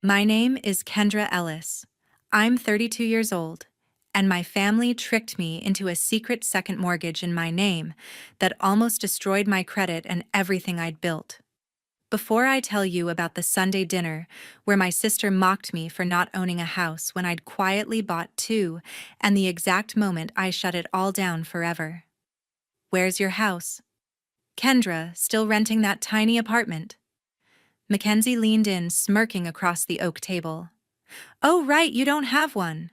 My name is Kendra Ellis. I'm 32 years old, and my family tricked me into a secret second mortgage in my name that almost destroyed my credit and everything I'd built. Before I tell you about the Sunday dinner where my sister mocked me for not owning a house when I'd quietly bought two, and the exact moment I shut it all down forever. Where's your house? Kendra, still renting that tiny apartment. Mackenzie leaned in, smirking across the oak table. Oh, right, you don't have one.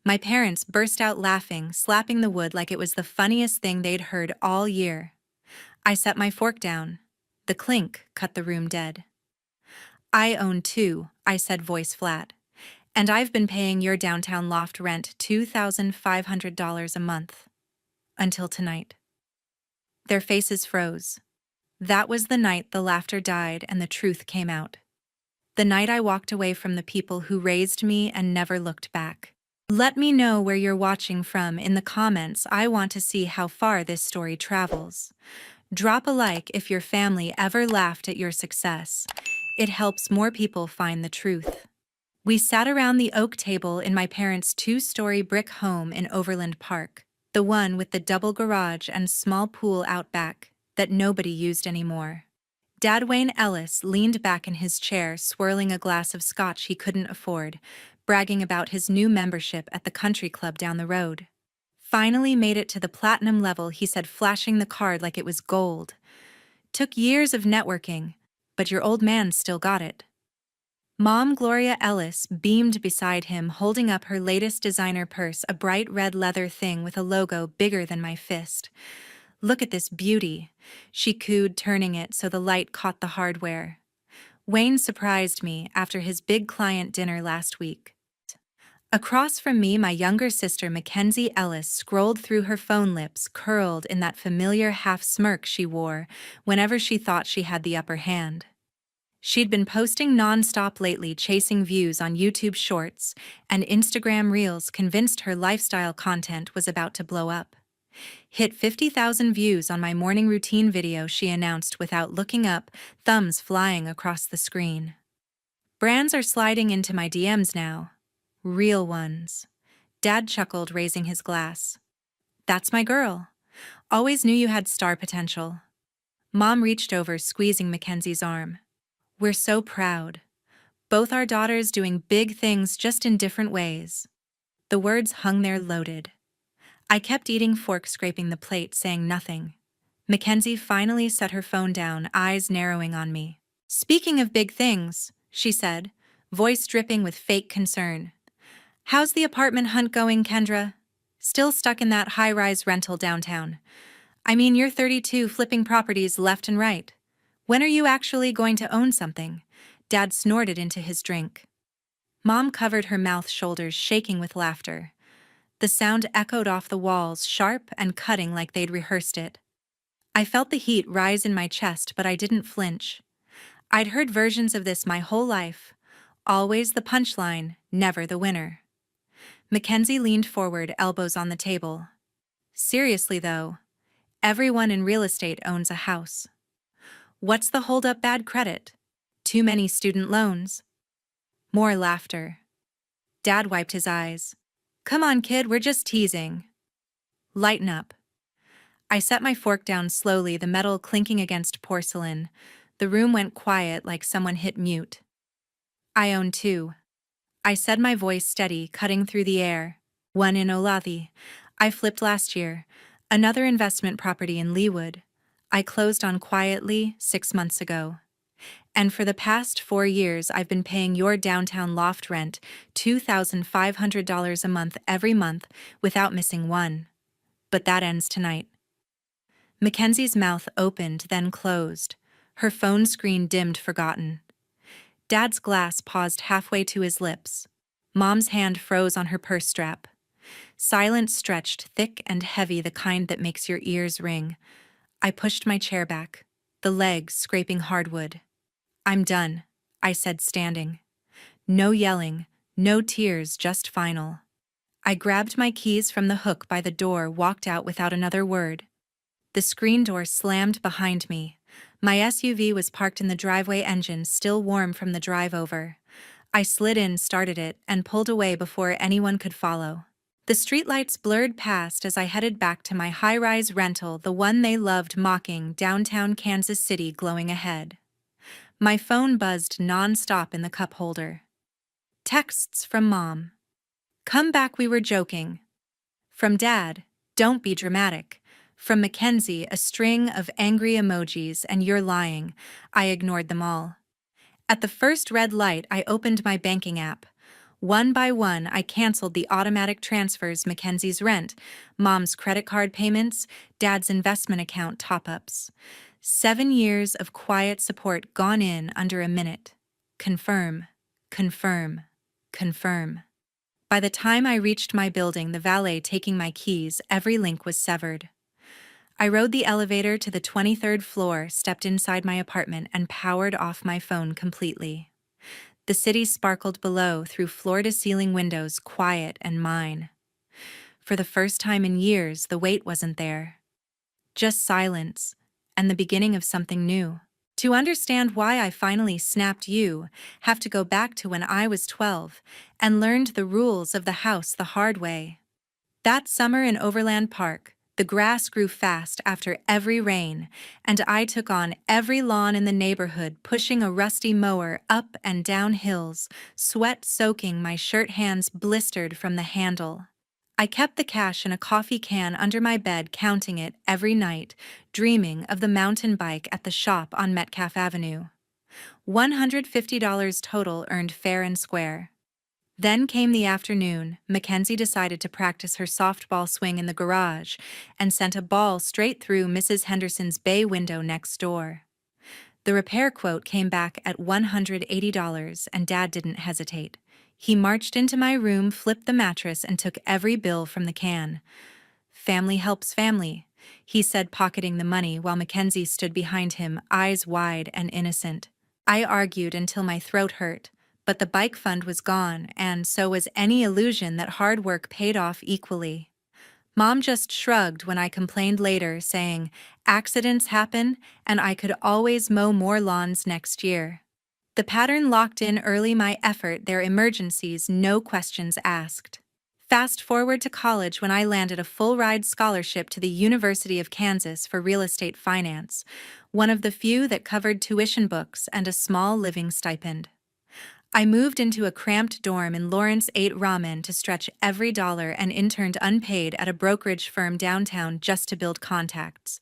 My parents burst out laughing, slapping the wood like it was the funniest thing they'd heard all year. I set my fork down. The clink cut the room dead. I own two, I said, voice flat. And I've been paying your downtown loft rent $2,500 a month. Until tonight. Their faces froze. That was the night the laughter died and the truth came out. The night I walked away from the people who raised me and never looked back. Let me know where you're watching from in the comments. I want to see how far this story travels. Drop a like if your family ever laughed at your success. It helps more people find the truth. We sat around the oak table in my parents' two-story brick home in Overland Park, the one with the double garage and small pool out back that nobody used anymore. Dad Wayne Ellis leaned back in his chair, swirling a glass of scotch he couldn't afford, bragging about his new membership at the country club down the road. Finally made it to the platinum level, he said, flashing the card like it was gold. Took years of networking, but your old man still got it. Mom Gloria Ellis beamed beside him, holding up her latest designer purse, a bright red leather thing with a logo bigger than my fist. Look at this beauty, she cooed, turning it so the light caught the hardware. Wayne surprised me after his big client dinner last week. Across from me, my younger sister Mackenzie Ellis scrolled through her phone, lips curled in that familiar half-smirk she wore whenever she thought she had the upper hand. She'd been posting non-stop lately, chasing views on YouTube Shorts and Instagram Reels, convinced her lifestyle content was about to blow up. Hit 50,000 views on my morning routine video, she announced without looking up, thumbs flying across the screen. Brands are sliding into my DMs now. Real ones. Dad chuckled, raising his glass. That's my girl. Always knew you had star potential. Mom reached over, squeezing Mackenzie's arm. We're so proud. Both our daughters doing big things, just in different ways. The words hung there loaded. I kept eating, fork scraping the plate, saying nothing. Mackenzie finally set her phone down, eyes narrowing on me. Speaking of big things, she said, voice dripping with fake concern. How's the apartment hunt going, Kendra? Still stuck in that high-rise rental downtown? I mean, you're 32, flipping properties left and right. When are you actually going to own something? Dad snorted into his drink. Mom covered her mouth, shoulders shaking with laughter. The sound echoed off the walls, sharp and cutting like they'd rehearsed it. I felt the heat rise in my chest, but I didn't flinch. I'd heard versions of this my whole life. Always the punchline, never the winner. Mackenzie leaned forward, elbows on the table. Seriously though, everyone in real estate owns a house. What's the holdup? Bad credit? Too many student loans? More laughter. Dad wiped his eyes. Come on, kid, we're just teasing. Lighten up. I set my fork down slowly, the metal clinking against porcelain. The room went quiet, like someone hit mute. I own two. I said, my voice steady, cutting through the air. One in Olathe. I flipped last year. Another investment property in Leawood. I closed on quietly 6 months ago. And for the past 4 years, I've been paying your downtown loft rent $2,500 a month every month without missing one. But that ends tonight. Mackenzie's mouth opened, then closed. Her phone screen dimmed, forgotten. Dad's glass paused halfway to his lips. Mom's hand froze on her purse strap. Silence stretched, thick and heavy, the kind that makes your ears ring. I pushed my chair back, the legs scraping hardwood. I'm done, I said, standing. No yelling, no tears, just final. I grabbed my keys from the hook by the door, walked out without another word. The screen door slammed behind me. My SUV was parked in the driveway, engine still warm from the drive over. I slid in, started it, and pulled away before anyone could follow. The streetlights blurred past as I headed back to my high-rise rental, the one they loved mocking, downtown Kansas City glowing ahead. My phone buzzed non-stop in the cup holder. Texts from Mom. "Come back, we were joking." From Dad, "Don't be dramatic." From Mackenzie, a string of angry emojis, and "You're lying." I ignored them all. At the first red light, I opened my banking app. One by one, I canceled the automatic transfers, Mackenzie's rent, Mom's credit card payments, Dad's investment account top-ups. 7 years of quiet support gone in under a minute. Confirm, confirm, confirm. By the time I reached my building, the valet taking my keys, every link was severed. I rode the elevator to the 23rd floor, stepped inside my apartment, and powered off my phone completely. The city sparkled below through floor-to-ceiling windows, quiet and mine. For the first time in years, the wait wasn't there. Just silence, and the beginning of something new. To understand why I finally snapped, you have to go back to when I was 12 and learned the rules of the house the hard way. That summer in Overland Park, the grass grew fast after every rain, and I took on every lawn in the neighborhood, pushing a rusty mower up and down hills, sweat soaking my shirt, hands blistered from the handle. I kept the cash in a coffee can under my bed, counting it every night, dreaming of the mountain bike at the shop on Metcalf Avenue. $150 total earned fair and square. Then came the afternoon. Mackenzie decided to practice her softball swing in the garage and sent a ball straight through Mrs. Henderson's bay window next door. The repair quote came back at $180, and Dad didn't hesitate. He marched into my room, flipped the mattress, and took every bill from the can. "Family helps family," he said, pocketing the money while Mackenzie stood behind him, eyes wide and innocent. I argued until my throat hurt, but the bike fund was gone, and so was any illusion that hard work paid off equally. Mom just shrugged when I complained later, saying, "Accidents happen, and I could always mow more lawns next year." The pattern locked in early: my effort, their emergencies, no questions asked. Fast forward to college, when I landed a full-ride scholarship to the University of Kansas for real estate finance, one of the few that covered tuition, books, and a small living stipend. I moved into a cramped dorm in Lawrence, ate ramen to stretch every dollar, and interned unpaid at a brokerage firm downtown just to build contacts.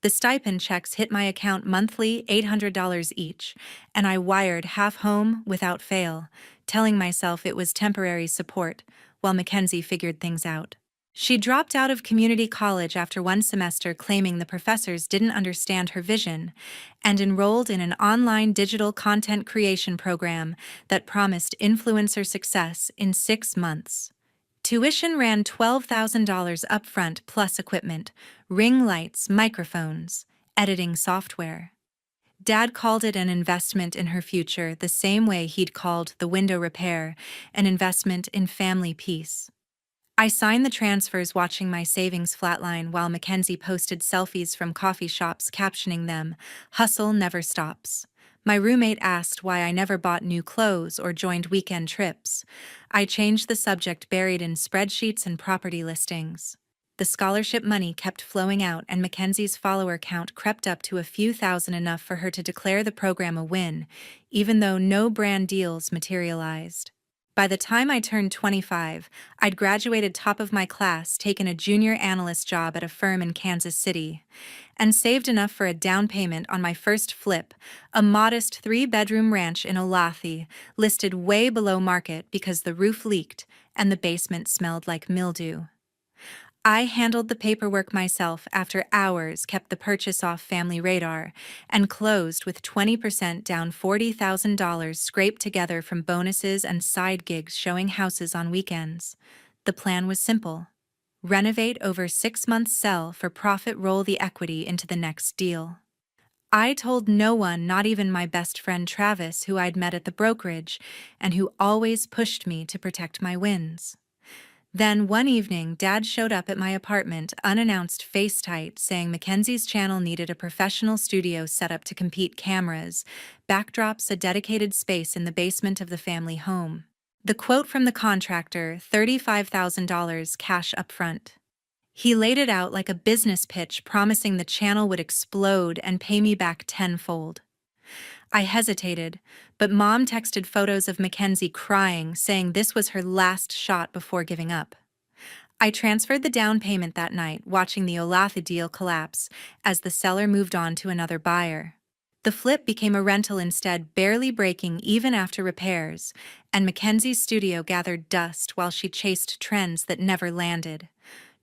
The stipend checks hit my account monthly, $800 each, and I wired half home without fail, telling myself it was temporary support, while Mackenzie figured things out. She dropped out of community college after one semester, claiming the professors didn't understand her vision, and enrolled in an online digital content creation program that promised influencer success in 6 months. Tuition ran $12,000 upfront, plus equipment, ring lights, microphones, editing software. Dad called it an investment in her future, the same way he'd called the window repair an investment in family peace. I signed the transfers, watching my savings flatline while Mackenzie posted selfies from coffee shops, captioning them, "Hustle never stops." My roommate asked why I never bought new clothes or joined weekend trips. I changed the subject, buried in spreadsheets and property listings. The scholarship money kept flowing out, and Mackenzie's follower count crept up to a few thousand, enough for her to declare the program a win, even though no brand deals materialized. By the time I turned 25, I'd graduated top of my class, taken a junior analyst job at a firm in Kansas City, and saved enough for a down payment on my first flip, a modest 3-bedroom ranch in Olathe, listed way below market because the roof leaked and the basement smelled like mildew. I handled the paperwork myself after hours, kept the purchase off family radar, and closed with 20% down, $40,000 scraped together from bonuses and side gigs showing houses on weekends. The plan was simple: renovate over 6 months, sell for profit, roll the equity into the next deal. I told no one, not even my best friend Travis, who I'd met at the brokerage and who always pushed me to protect my wins. Then one evening, Dad showed up at my apartment, unannounced, face tight, saying Mackenzie's channel needed a professional studio set up to compete cameras, backdrops, a dedicated space in the basement of the family home. The quote from the contractor, $35,000 cash upfront. He laid it out like a business pitch, promising the channel would explode and pay me back tenfold. I hesitated, but Mom texted photos of Mackenzie crying, saying this was her last shot before giving up. I transferred the down payment that night, watching the Olathe deal collapse as the seller moved on to another buyer. The flip became a rental instead, barely breaking even after repairs, and Mackenzie's studio gathered dust while she chased trends that never landed.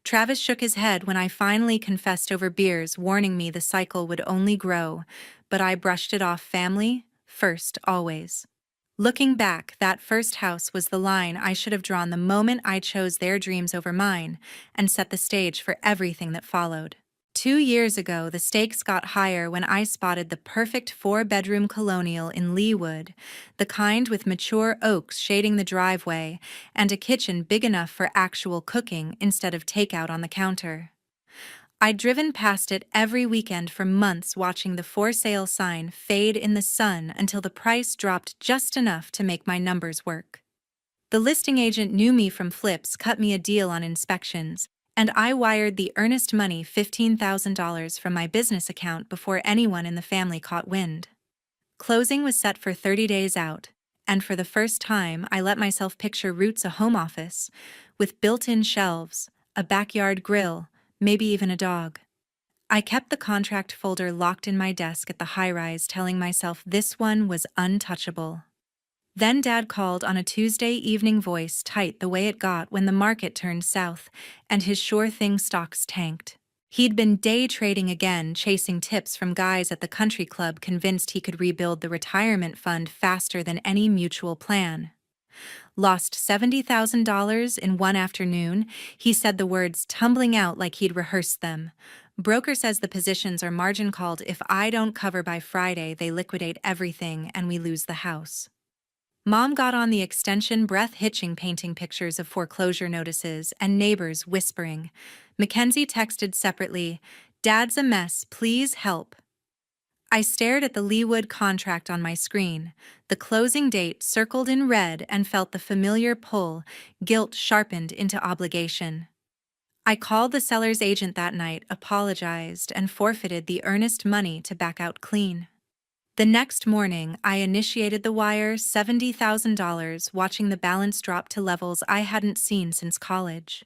Travis shook his head when I finally confessed over beers, warning me the cycle would only grow, but I brushed it off. Family first, always. Looking back, that first house was the line I should have drawn the moment I chose their dreams over mine and set the stage for everything that followed. 2 years ago, the stakes got higher when I spotted the perfect 4-bedroom colonial in Leawood, the kind with mature oaks shading the driveway and a kitchen big enough for actual cooking instead of takeout on the counter. I'd driven past it every weekend for months, watching the for sale sign fade in the sun until the price dropped just enough to make my numbers work. The listing agent knew me from flips, cut me a deal on inspections, and I wired the earnest money, $15,000, from my business account before anyone in the family caught wind. Closing was set for 30 days out, and for the first time I let myself picture Roots a home office, with built-in shelves, a backyard grill, maybe even a dog. I kept the contract folder locked in my desk at the high-rise, telling myself this one was untouchable. Then Dad called on a Tuesday evening, voice tight the way it got when the market turned south and his sure thing stocks tanked. He'd been day trading again, chasing tips from guys at the country club, convinced he could rebuild the retirement fund faster than any mutual plan. Lost $70,000 in one afternoon, he said the words tumbling out like he'd rehearsed them. Broker says the positions are margin called. If I don't cover by Friday, they liquidate everything and we lose the house. Mom got on the extension, breath hitching, painting pictures of foreclosure notices and neighbors whispering. Mackenzie texted separately, "Dad's a mess, please help." I stared at the Leawood contract on my screen, the closing date circled in red, and felt the familiar pull, guilt sharpened into obligation. I called the seller's agent that night, apologized, and forfeited the earnest money to back out clean. The next morning, I initiated the wire, $70,000, watching the balance drop to levels I hadn't seen since college.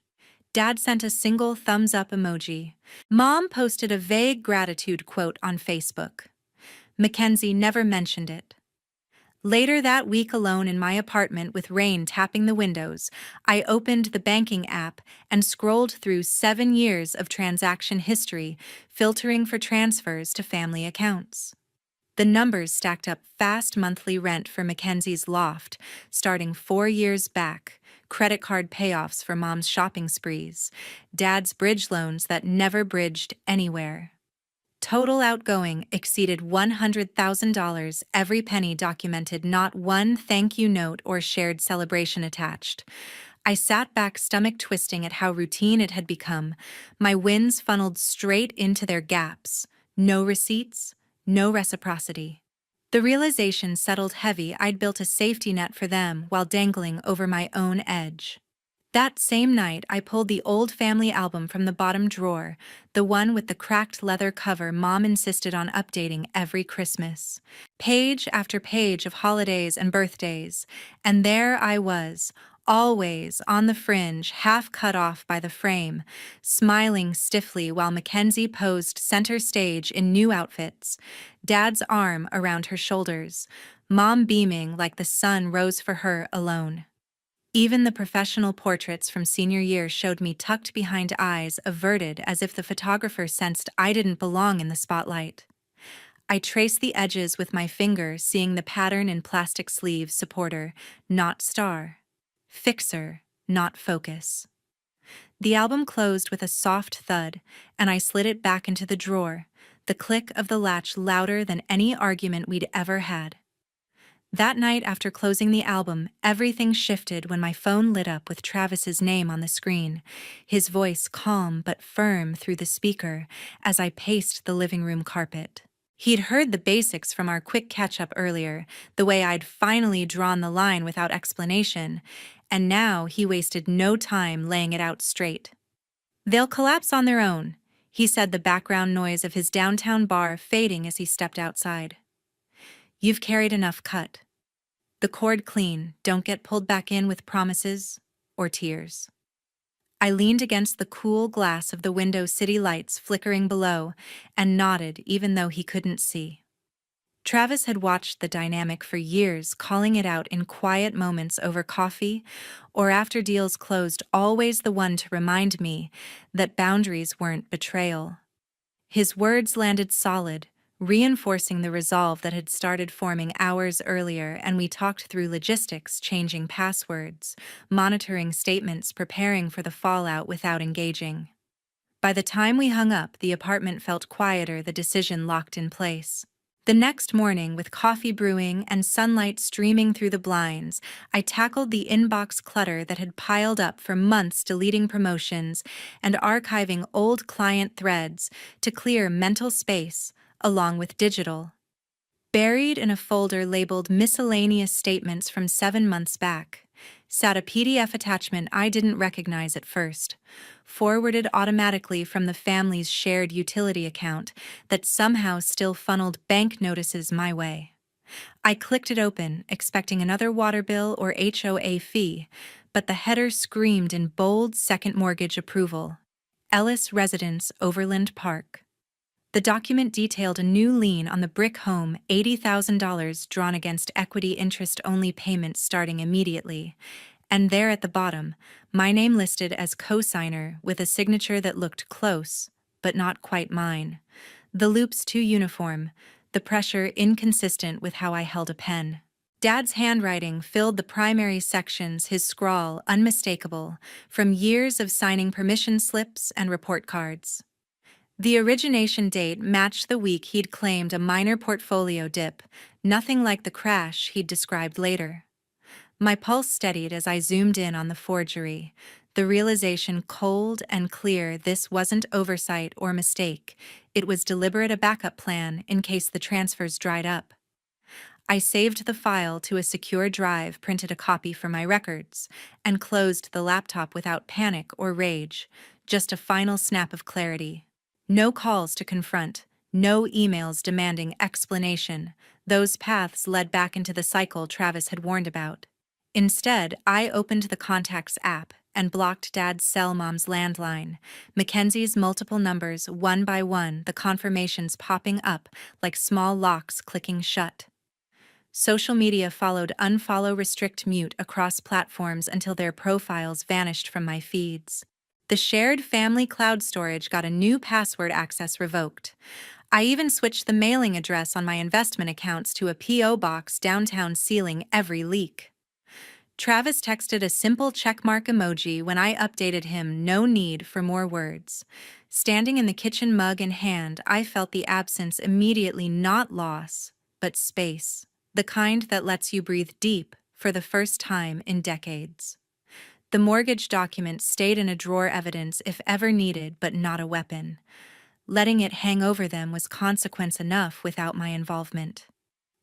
Dad sent a single thumbs-up emoji. Mom posted a vague gratitude quote on Facebook. Mackenzie never mentioned it. Later that week, alone in my apartment with rain tapping the windows, I opened the banking app and scrolled through 7 years of transaction history, filtering for transfers to family accounts. The numbers stacked up fast. Monthly rent for Mackenzie's loft, starting 4 years back, credit card payoffs for Mom's shopping sprees, Dad's bridge loans that never bridged anywhere. Total outgoing exceeded $100,000, every penny documented, not one thank you note or shared celebration attached. I sat back, stomach twisting at how routine it had become. My wins funneled straight into their gaps. No receipts, no reciprocity. The realization settled heavy. I'd built a safety net for them while dangling over my own edge. That same night, I pulled the old family album from the bottom drawer, the one with the cracked leather cover Mom insisted on updating every Christmas. Page after page of holidays and birthdays, and there I was, always on the fringe, half cut off by the frame, smiling stiffly while Mackenzie posed center stage in new outfits, Dad's arm around her shoulders, Mom beaming like the sun rose for her alone. Even the professional portraits from senior year showed me tucked behind, eyes averted, as if the photographer sensed I didn't belong in the spotlight. I traced the edges with my finger, seeing the pattern in plastic sleeve. Supporter, not star. Fixer, not focus. The album closed with a soft thud, and I slid it back into the drawer, the click of the latch louder than any argument we'd ever had. That night after closing the album, everything shifted when my phone lit up with Travis's name on the screen, his voice calm but firm through the speaker as I paced the living room carpet. He'd heard the basics from our quick catch-up earlier, the way I'd finally drawn the line without explanation, and now he wasted no time laying it out straight. "They'll collapse on their own," he said, the background noise of his downtown bar fading as he stepped outside. "You've carried enough cut. The cord clean, don't get pulled back in with promises or tears." I leaned against the cool glass of the window's city lights flickering below and nodded even though he couldn't see. Travis had watched the dynamic for years, calling it out in quiet moments over coffee or after deals closed, always the one to remind me that boundaries weren't betrayal. His words landed solid, reinforcing the resolve that had started forming hours earlier, and we talked through logistics, changing passwords, monitoring statements, preparing for the fallout without engaging. By the time we hung up, the apartment felt quieter, the decision locked in place. The next morning, with coffee brewing and sunlight streaming through the blinds, I tackled the inbox clutter that had piled up for months, deleting promotions and archiving old client threads to clear mental space, along with digital. Buried in a folder labeled Miscellaneous Statements from 7 months back sat a PDF attachment I didn't recognize at first, forwarded automatically from the family's shared utility account that somehow still funneled bank notices my way. I clicked it open, expecting another water bill or HOA fee, but the header screamed in bold second mortgage approval. Ellis Residence, Overland Park. The document detailed a new lien on the brick home, $80,000 drawn against equity interest-only payments starting immediately, and there at the bottom, my name listed as co-signer with a signature that looked close, but not quite mine. The loops too uniform, the pressure inconsistent with how I held a pen. Dad's handwriting filled the primary sections, his scrawl unmistakable, from years of signing permission slips and report cards. The origination date matched the week he'd claimed a minor portfolio dip, nothing like the crash he'd described later. My pulse steadied as I zoomed in on the forgery, the realization cold and clear this wasn't oversight or mistake, it was deliberate, a backup plan in case the transfers dried up. I saved the file to a secure drive, printed a copy for my records, and closed the laptop without panic or rage, just a final snap of clarity. No calls to confront, no emails demanding explanation. Those paths led back into the cycle Travis had warned about. Instead, I opened the Contacts app and blocked Dad's cell, Mom's landline, Mackenzie's multiple numbers one by one, the confirmations popping up like small locks clicking shut. Social media followed, unfollow, restrict, mute across platforms until their profiles vanished from my feeds. The shared family cloud storage got a new password, access revoked. I even switched the mailing address on my investment accounts to a P.O. box downtown, sealing every leak. Travis texted a simple checkmark emoji when I updated him, no need for more words. Standing in the kitchen, mug in hand, I felt the absence immediately, not loss, but space. The kind that lets you breathe deep for the first time in decades. The mortgage document stayed in a drawer, evidence if ever needed, but not a weapon. Letting it hang over them was consequence enough without my involvement.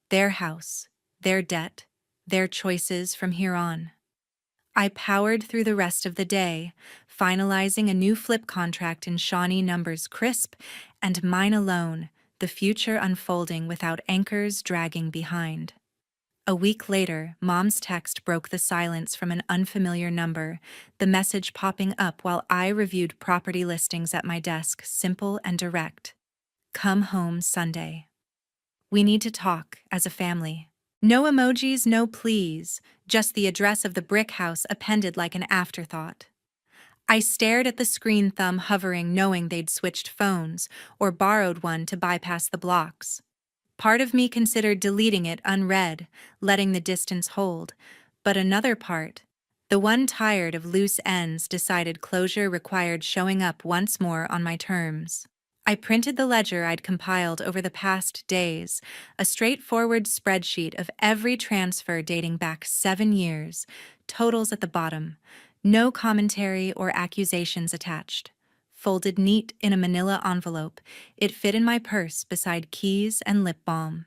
Their house, their debt, their choices from here on. I powered through the rest of the day, finalizing a new flip contract in Shawnee numbers, crisp and mine alone, the future unfolding without anchors dragging behind. A week later, Mom's text broke the silence from an unfamiliar number, the message popping up while I reviewed property listings at my desk, simple and direct. "Come home Sunday. We need to talk as a family." No emojis, no please, just the address of the brick house appended like an afterthought. I stared at the screen, thumb hovering, knowing they'd switched phones or borrowed one to bypass the blocks. Part of me considered deleting it unread, letting the distance hold, but another part, the one tired of loose ends, decided closure required showing up once more on my terms. I printed the ledger I'd compiled over the past days, a straightforward spreadsheet of every transfer dating back 7 years, totals at the bottom, no commentary or accusations attached. Folded neat in a manila envelope, it fit in my purse beside keys and lip balm.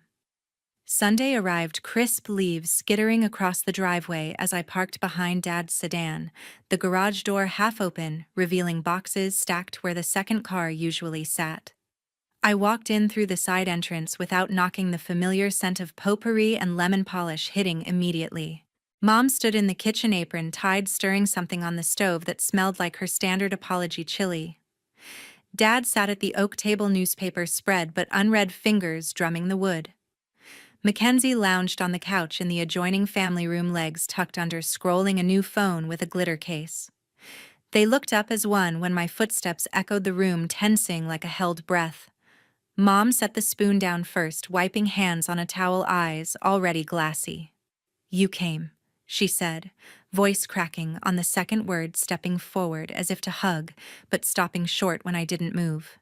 Sunday arrived, crisp leaves skittering across the driveway as I parked behind Dad's sedan, the garage door half open, revealing boxes stacked where the second car usually sat. I walked in through the side entrance without knocking, the familiar scent of potpourri and lemon polish hitting immediately. Mom stood in the kitchen, apron tied, stirring something on the stove that smelled like her standard apology chili. Dad sat at the oak table, newspaper spread but unread, fingers drumming the wood. Mackenzie lounged on the couch in the adjoining family room, legs tucked under, scrolling a new phone with a glitter case. They looked up as one when my footsteps echoed the room, tensing like a held breath. Mom set the spoon down first, wiping hands on a towel, eyes already glassy. "You came," she said, voice cracking on the second word, stepping forward as if to hug, but stopping short when I didn't move.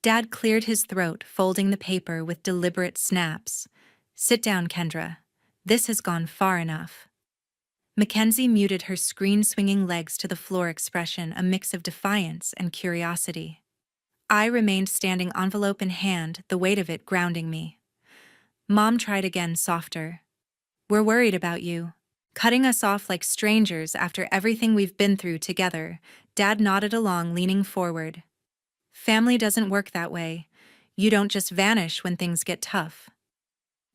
Dad cleared his throat, folding the paper with deliberate snaps. "Sit down, Kendra. This has gone far enough." Mackenzie muted her screen-swinging legs to the floor, expression a mix of defiance and curiosity. I remained standing, envelope in hand, the weight of it grounding me. Mom tried again, softer. "We're worried about you." Cutting us off like strangers after everything we've been through together, Dad nodded along, leaning forward. "Family doesn't work that way. You don't just vanish when things get tough."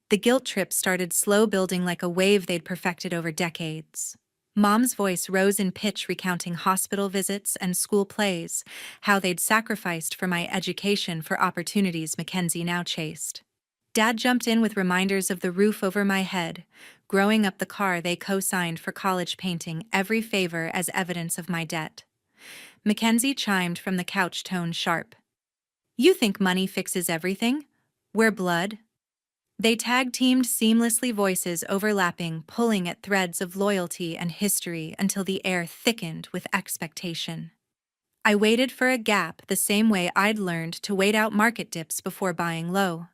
The guilt trip started slow, building like a wave they'd perfected over decades. Mom's voice rose in pitch, recounting hospital visits and school plays, how they'd sacrificed for my education for opportunities Mackenzie now chased. Dad jumped in with reminders of the roof over my head, growing up, the car they co-signed for college, painting every favor as evidence of my debt. Mackenzie chimed from the couch, tone sharp. "You think money fixes everything? We're blood." They tag-teamed seamlessly, voices overlapping, pulling at threads of loyalty and history until the air thickened with expectation. I waited for a gap, the same way I'd learned to wait out market dips before buying low.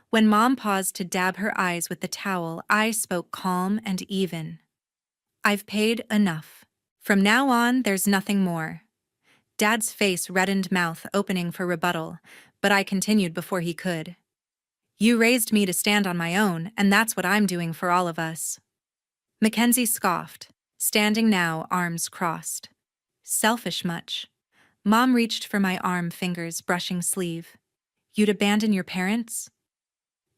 When Mom paused to dab her eyes with the towel, I spoke calm and even. "I've paid enough. From now on, there's nothing more." Dad's face reddened, mouth opening for rebuttal, but I continued before he could. "You raised me to stand on my own, and that's what I'm doing for all of us." Mackenzie scoffed, standing now, arms crossed. "Selfish much?" Mom reached for my arm, fingers brushing sleeve. "You'd abandon your parents?"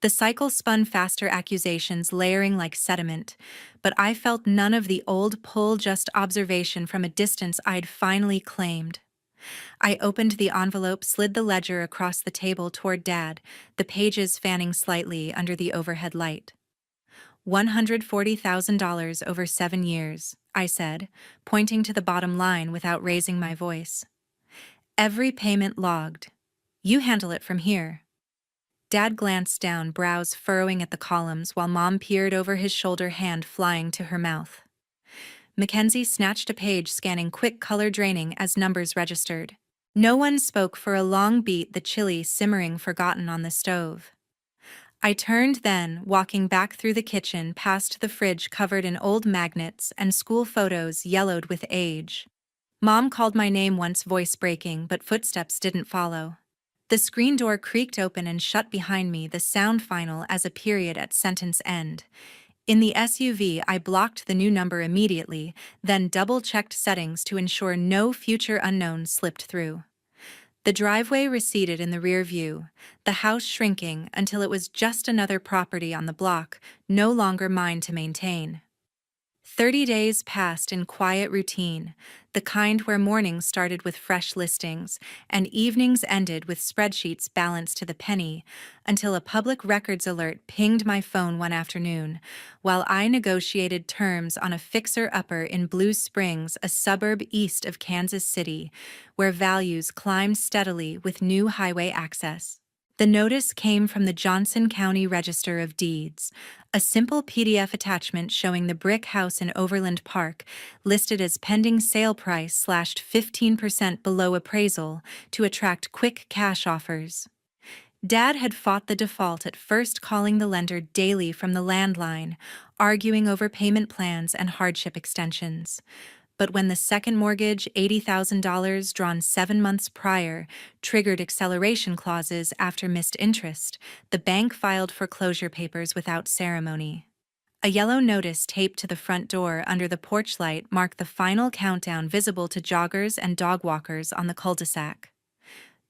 The cycle spun faster, accusations layering like sediment, but I felt none of the old pull, just observation from a distance I'd finally claimed. I opened the envelope, slid the ledger across the table toward Dad, the pages fanning slightly under the overhead light. $140,000 over 7 years, I said, pointing to the bottom line without raising my voice. "Every payment logged. You handle it from here." Dad glanced down, brows furrowing at the columns, while Mom peered over his shoulder, hand flying to her mouth. Mackenzie snatched a page, scanning quick, color draining as numbers registered. No one spoke for a long beat, the chili simmering forgotten on the stove. I turned then, walking back through the kitchen, past the fridge covered in old magnets and school photos yellowed with age. Mom called my name once, voice breaking, but footsteps didn't follow. The screen door creaked open and shut behind me, the sound final as a period at sentence end. In the SUV, I blocked the new number immediately, then double-checked settings to ensure no future unknowns slipped through. The driveway receded in the rear view, the house shrinking until it was just another property on the block, no longer mine to maintain. 30 days passed in quiet routine, the kind where mornings started with fresh listings and evenings ended with spreadsheets balanced to the penny, until a public records alert pinged my phone one afternoon, while I negotiated terms on a fixer-upper in Blue Springs, a suburb east of Kansas City, where values climbed steadily with new highway access. The notice came from the Johnson County Register of Deeds, a simple PDF attachment showing the brick house in Overland Park listed as pending sale price slashed 15% below appraisal to attract quick cash offers. Dad had fought the default at first, calling the lender daily from the landline, arguing over payment plans and hardship extensions. But when the second mortgage, $80,000 drawn 7 months prior, triggered acceleration clauses after missed interest, the bank filed foreclosure papers without ceremony. A yellow notice taped to the front door under the porch light marked the final countdown, visible to joggers and dog walkers on the cul-de-sac.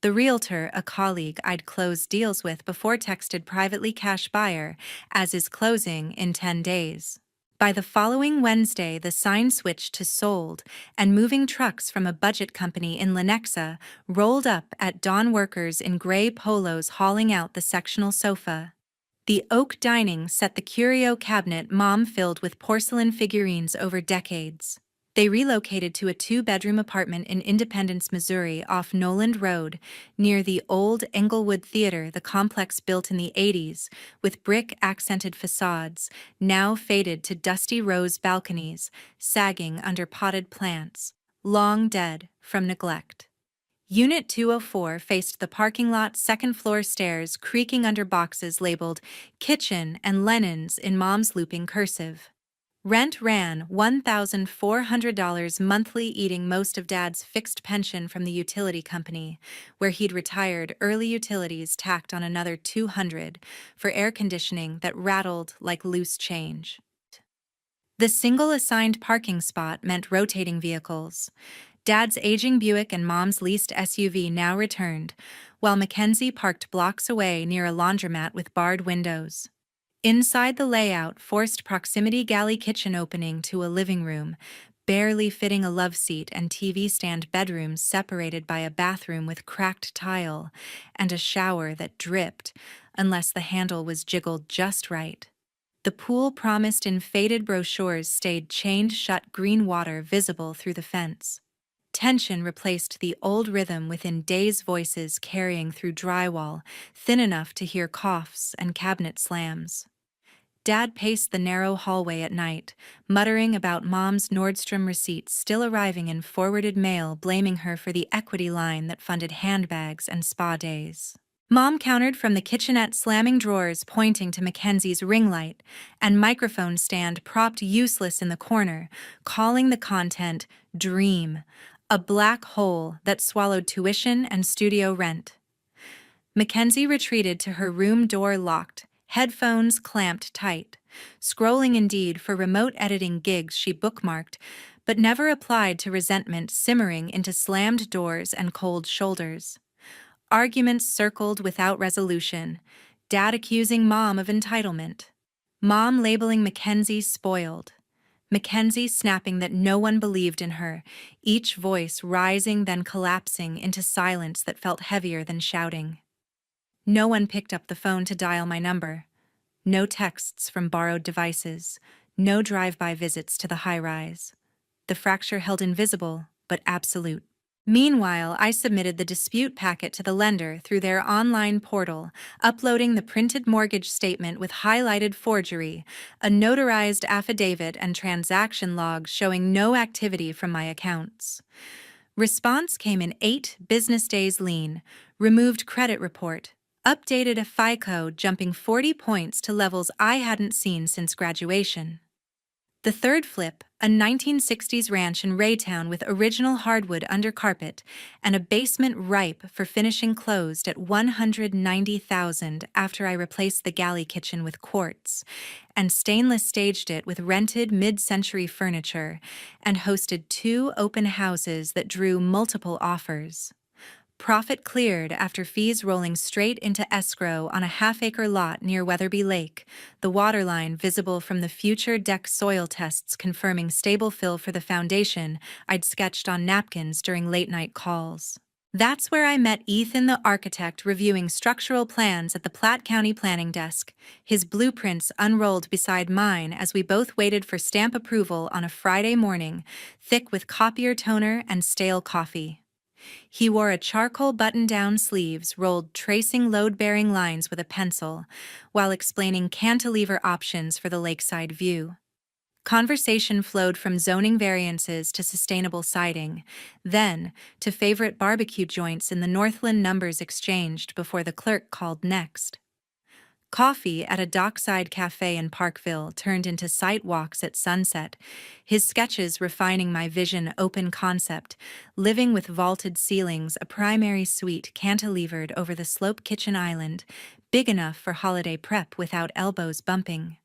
The realtor, a colleague I'd closed deals with before, texted privately, "Cash buyer, as is closing in 10 days. By the following Wednesday, the sign switched to sold, and moving trucks from a budget company in Lenexa rolled up at dawn, workers in gray polos hauling out the sectional sofa. The oak dining set, the curio cabinet Mom filled with porcelain figurines over decades. They relocated to a 2-bedroom apartment in Independence, Missouri, off Noland Road, near the old Englewood Theater, the complex built in the 80s, with brick-accented facades, now faded to dusty rose balconies, sagging under potted plants, long dead from neglect. Unit 204 faced the parking lot, second-floor stairs creaking under boxes labeled "Kitchen" and "Lennon's" in Mom's looping cursive. Rent ran $1,400 monthly, eating most of Dad's fixed pension from the utility company, where he'd retired early. Utilities tacked on another $200 for air conditioning that rattled like loose change. The single assigned parking spot meant rotating vehicles. Dad's aging Buick and Mom's leased SUV now returned, while Mackenzie parked blocks away near a laundromat with barred windows. Inside the layout, forced proximity, galley kitchen opening to a living room, barely fitting a love seat and TV stand, bedrooms separated by a bathroom with cracked tile, and a shower that dripped unless the handle was jiggled just right. The pool promised in faded brochures stayed chained shut, green water visible through the fence. Tension replaced the old rhythm within days, voices carrying through drywall, thin enough to hear coughs and cabinet slams. Dad paced the narrow hallway at night, muttering about Mom's Nordstrom receipts still arriving in forwarded mail, blaming her for the equity line that funded handbags and spa days. Mom countered from the kitchenette, slamming drawers, pointing to Mackenzie's ring light and microphone stand propped useless in the corner, calling the content "Dream," a black hole that swallowed tuition and studio rent. Mackenzie retreated to her room, door locked, headphones clamped tight, scrolling Indeed for remote editing gigs she bookmarked, but never applied to, resentment simmering into slammed doors and cold shoulders. Arguments circled without resolution, Dad accusing Mom of entitlement, Mom labeling Mackenzie spoiled, Mackenzie snapping that no one believed in her, each voice rising then collapsing into silence that felt heavier than shouting. No one picked up the phone to dial my number. No texts from borrowed devices. No drive-by visits to the high-rise. The fracture held invisible, but absolute. Meanwhile, I submitted the dispute packet to the lender through their online portal, uploading the printed mortgage statement with highlighted forgery, a notarized affidavit, and transaction logs showing no activity from my accounts. Response came in 8 business days. Lien, removed credit report, updated a FICO, jumping 40 points to levels I hadn't seen since graduation. The third flip, a 1960s ranch in Raytown with original hardwood under carpet and a basement ripe for finishing, closed at $190,000 after I replaced the galley kitchen with quartz and stainless, staged it with rented mid-century furniture, and hosted 2 open houses that drew multiple offers. Profit cleared after fees rolling straight into escrow on a half-acre lot near Weatherby Lake, the waterline visible from the future deck, soil tests confirming stable fill for the foundation I'd sketched on napkins during late-night calls. That's where I met Ethan, the architect, reviewing structural plans at the Platte County planning desk, his blueprints unrolled beside mine as we both waited for stamp approval on a Friday morning, thick with copier toner and stale coffee. He wore a charcoal button-down sleeves rolled tracing load-bearing lines with a pencil, while explaining cantilever options for the lakeside view. Conversation flowed from zoning variances to sustainable siding, then to favorite barbecue joints in the Northland numbers exchanged before the clerk called next. Coffee at a dockside cafe in Parkville turned into sight walks at sunset, his sketches refining my vision open concept, living with vaulted ceilings, a primary suite cantilevered over the slope kitchen island, big enough for holiday prep without elbows bumping.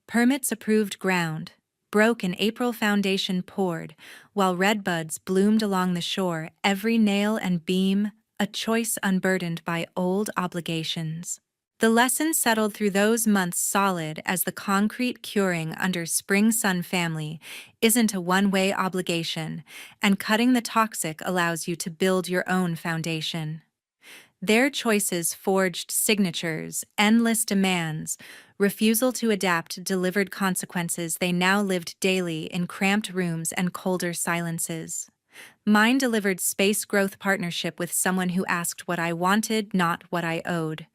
Permits approved ground. Broke in April foundation poured, while redbuds bloomed along the shore, every nail and beam, a choice unburdened by old obligations. The lesson settled through those months solid as the concrete curing under Spring Sun family isn't a one-way obligation, and cutting the toxic allows you to build your own foundation. Their choices forged signatures, endless demands, refusal to adapt delivered consequences. They now lived daily in cramped rooms and colder silences. Mine delivered space growth partnership with someone who asked what I wanted, not what I owed.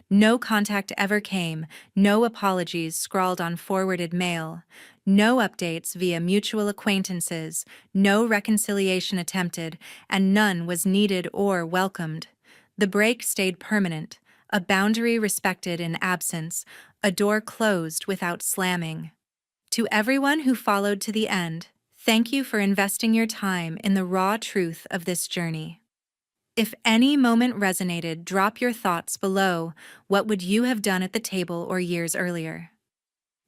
No contact ever came, no apologies scrawled on forwarded mail, no updates via mutual acquaintances, no reconciliation attempted, and none was needed or welcomed. The break stayed permanent, a boundary respected in absence, a door closed without slamming. To everyone who followed to the end, thank you for investing your time in the raw truth of this journey. If any moment resonated, drop your thoughts below. What would you have done at the table or years earlier?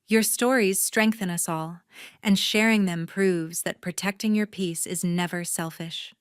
Your stories strengthen us all, and sharing them proves that protecting your peace is never selfish.